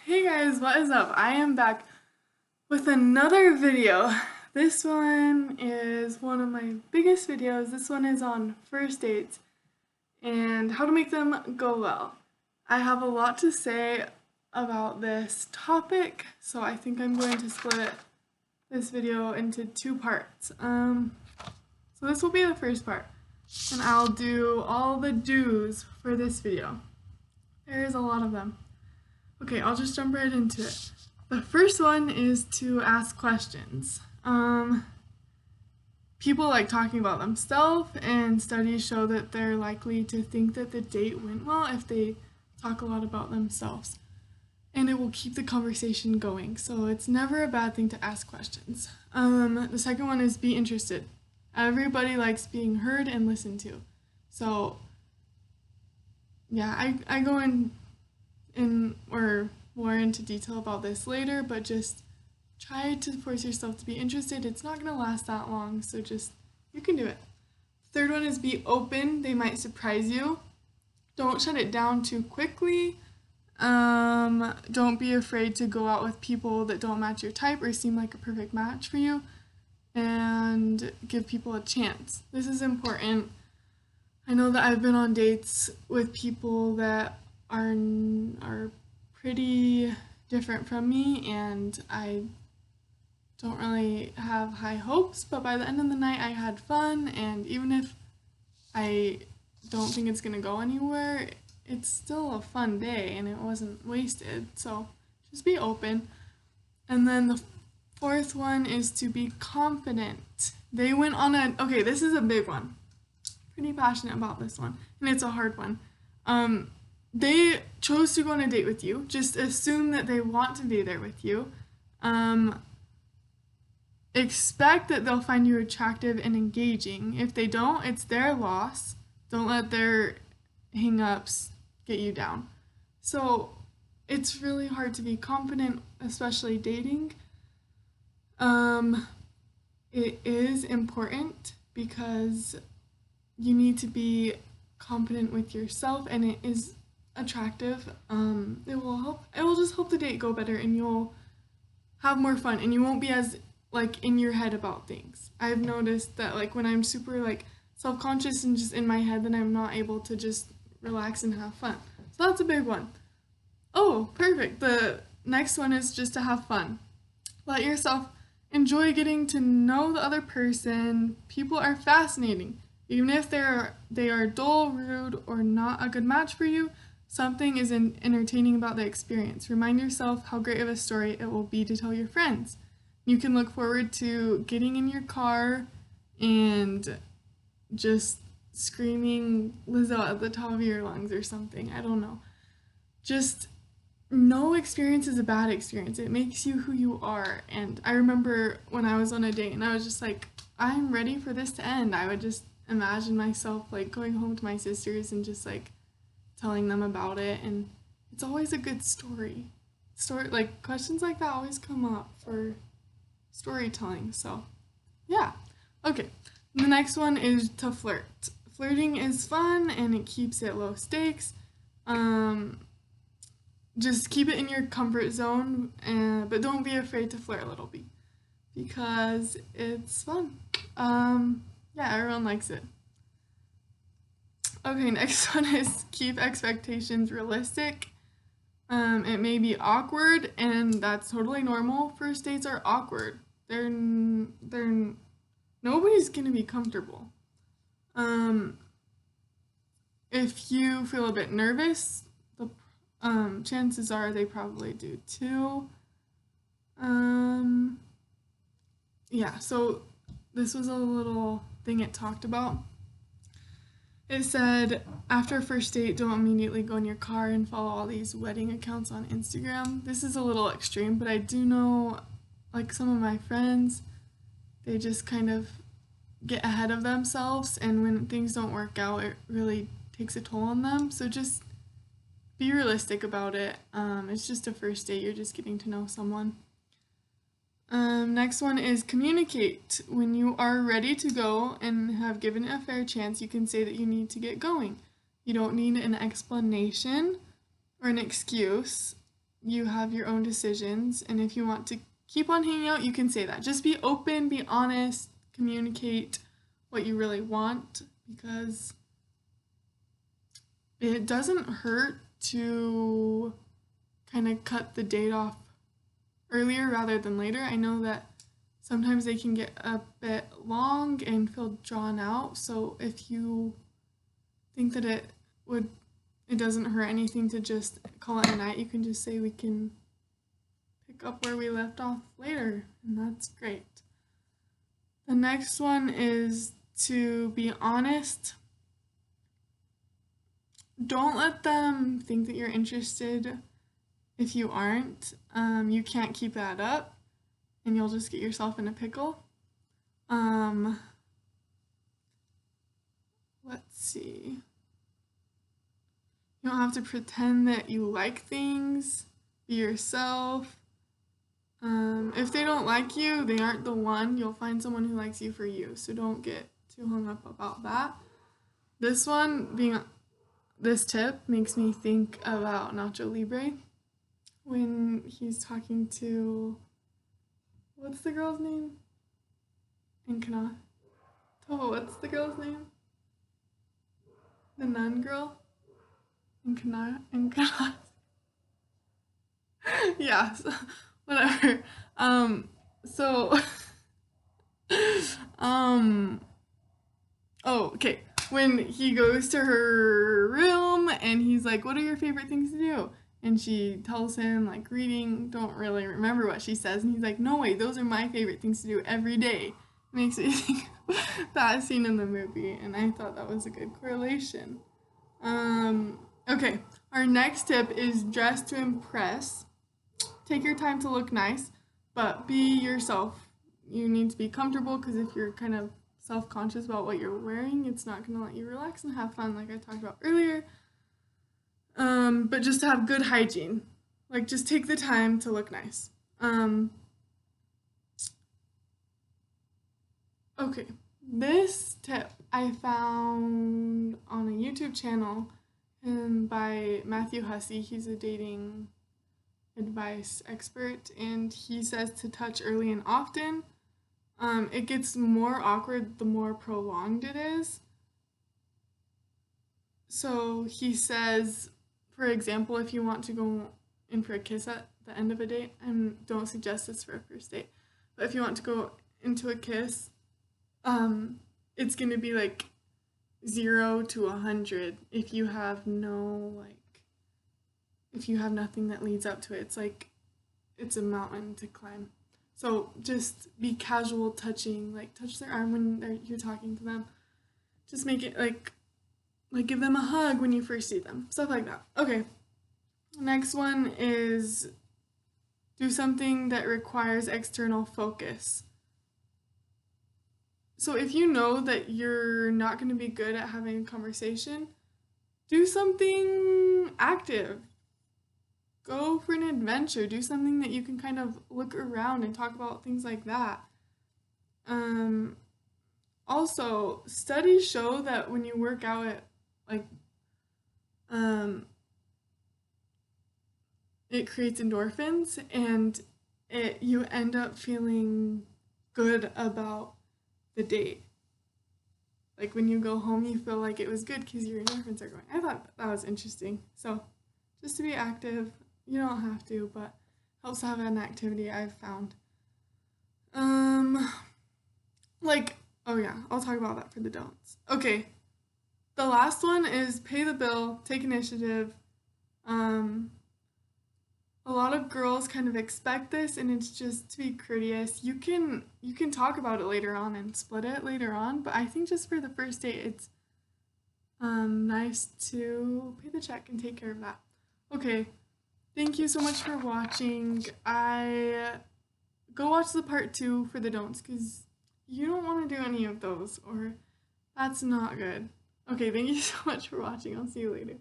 Hey guys, what is up? I am back with another video. This one is one of my biggest videos. This one is on first dates and how to make them go well. I have a lot to say about this topic, so I think I'm going to split this video into two parts. So this will be the first part, and I'll do all the do's for this video. There's a lot of them. Okay, I'll just jump right into it. The first one is to ask questions. People like talking about themselves, and studies show that they're likely to think that the date went well if they talk a lot about themselves. And it will keep the conversation going, so it's never a bad thing to ask questions. The second one is be interested. Everybody likes being heard and listened to. So, yeah, I go in or more into detail about this later, but just try to force yourself to be interested. It's not going to last that long, so just, you can do it. Third one is be open. They might surprise you. Don't shut it down too quickly. Don't be afraid to go out with people that don't match your type or seem like a perfect match for you, and give people a chance. This is important. I know that I've been on dates with people that are pretty different from me, and I don't really have high hopes, but by the end of the night I had fun, and even if I don't think it's gonna go anywhere, it's still a fun day and it wasn't wasted. So just be open. And then the fourth one is to be confident. They went on okay, this is a big one. Pretty passionate about this one, and it's a hard one. They chose to go on a date with you. Just assume that they want to be there with you. Expect that they'll find you attractive and engaging. If they don't, it's their loss. Don't let their hang-ups get you down. So it's really hard to be confident, especially dating. It is important because you need to be confident with yourself, and it is attractive. It will just help the date go better, and you'll have more fun, and you won't be as like in your head about things. I've noticed that like when I'm super like self-conscious and just in my head, then I'm not able to just relax and have fun. So that's a big one. Oh, perfect. The next one is just to have fun. Let yourself enjoy getting to know the other person. People are fascinating. Even if they are dull, rude, or not a good match for you, something is entertaining about the experience. Remind yourself how great of a story it will be to tell your friends. You can look forward to getting in your car and just screaming Lizzo at the top of your lungs or something. I don't know. Just no experience is a bad experience. It makes you who you are. And I remember when I was on a date and I was just like, I'm ready for this to end. I would just imagine myself like going home to my sisters and just like telling them about it, and it's always a good story. Like questions like that always come up for storytelling. So yeah. Okay. The next one is to flirt. Flirting is fun and it keeps it low stakes. Just keep it in your comfort zone, but don't be afraid to flirt a little bit because it's fun. Yeah, everyone likes it. Okay, next one is keep expectations realistic. It may be awkward, and that's totally normal. First dates are awkward. They're nobody's gonna be comfortable. If you feel a bit nervous, the chances are they probably do too. Yeah, so this was a little thing it talked about. It said, after a first date, don't immediately go in your car and follow all these wedding accounts on Instagram. This is a little extreme, but I do know, like, some of my friends, they just kind of get ahead of themselves, and when things don't work out, it really takes a toll on them. So just be realistic about it. It's just a first date. You're just getting to know someone. Next one is communicate. When you are ready to go and have given it a fair chance, you can say that you need to get going. You don't need an explanation or an excuse. you have your own decisions, and if you want to keep on hanging out, you can say that. Just be open, be honest, communicate what you really want, because it doesn't hurt to kind of cut the date off earlier rather than later. I know that sometimes they can get a bit long and feel drawn out, so if you think that it doesn't hurt anything to just call it a night, you can just say we can pick up where we left off later, and that's great. The next one is to be honest. Don't let them think that you're interested if you aren't. You can't keep that up, and you'll just get yourself in a pickle. Let's see. You don't have to pretend that you like things. Be yourself. If they don't like you, they aren't the one. You'll find someone who likes you for you, so don't get too hung up about that. This tip makes me think about Nacho Libre when he's talking to, what's the girl's name? Encana. Toho, what's the girl's name? The nun girl? Encana. Yeah, so, whatever. Oh, okay. When he goes to her room and he's like, what are your favorite things to do? And she tells him, like, reading, don't really remember what she says. And he's like, no way, those are my favorite things to do every day. It makes me think of that scene in the movie. And I thought that was a good correlation. Okay, our next tip is dress to impress. Take your time to look nice, but be yourself. You need to be comfortable, because if you're kind of self-conscious about what you're wearing, it's not going to let you relax and have fun, like I talked about earlier. But just to have good hygiene. Like, just take the time to look nice. Okay, this tip I found on a YouTube channel by Matthew Hussey. He's a dating advice expert, and he says to touch early and often. It gets more awkward the more prolonged it is. So he says, for example, if you want to go in for a kiss at the end of a date, and don't suggest this for a first date, but if you want to go into a kiss, it's going to be like 0 to 100 if you have nothing that leads up to it. It's like it's a mountain to climb. So just be casual touching, like touch their arm when you're talking to them. Just make it like give them a hug when you first see them, stuff like that. Okay, next one is do something that requires external focus. So if you know that you're not going to be good at having a conversation, do something active. Go for an adventure. Do something that you can kind of look around and talk about things like that. Also, studies show that when you work out, it creates endorphins, and you end up feeling good about the date. Like when you go home, you feel like it was good because your endorphins are going. I thought that was interesting. So just to be active, you don't have to, but helps to have an activity I've found. Oh yeah, I'll talk about that for the don'ts. Okay, the last one is pay the bill, take initiative. A lot of girls kind of expect this, and it's just to be courteous. You can talk about it later on and split it later on, but I think just for the first date, it's nice to pay the check and take care of that. Okay, thank you so much for watching. Go watch the part 2 for the don'ts, because you don't want to do any of those, or that's not good. Okay, thank you so much for watching. I'll see you later.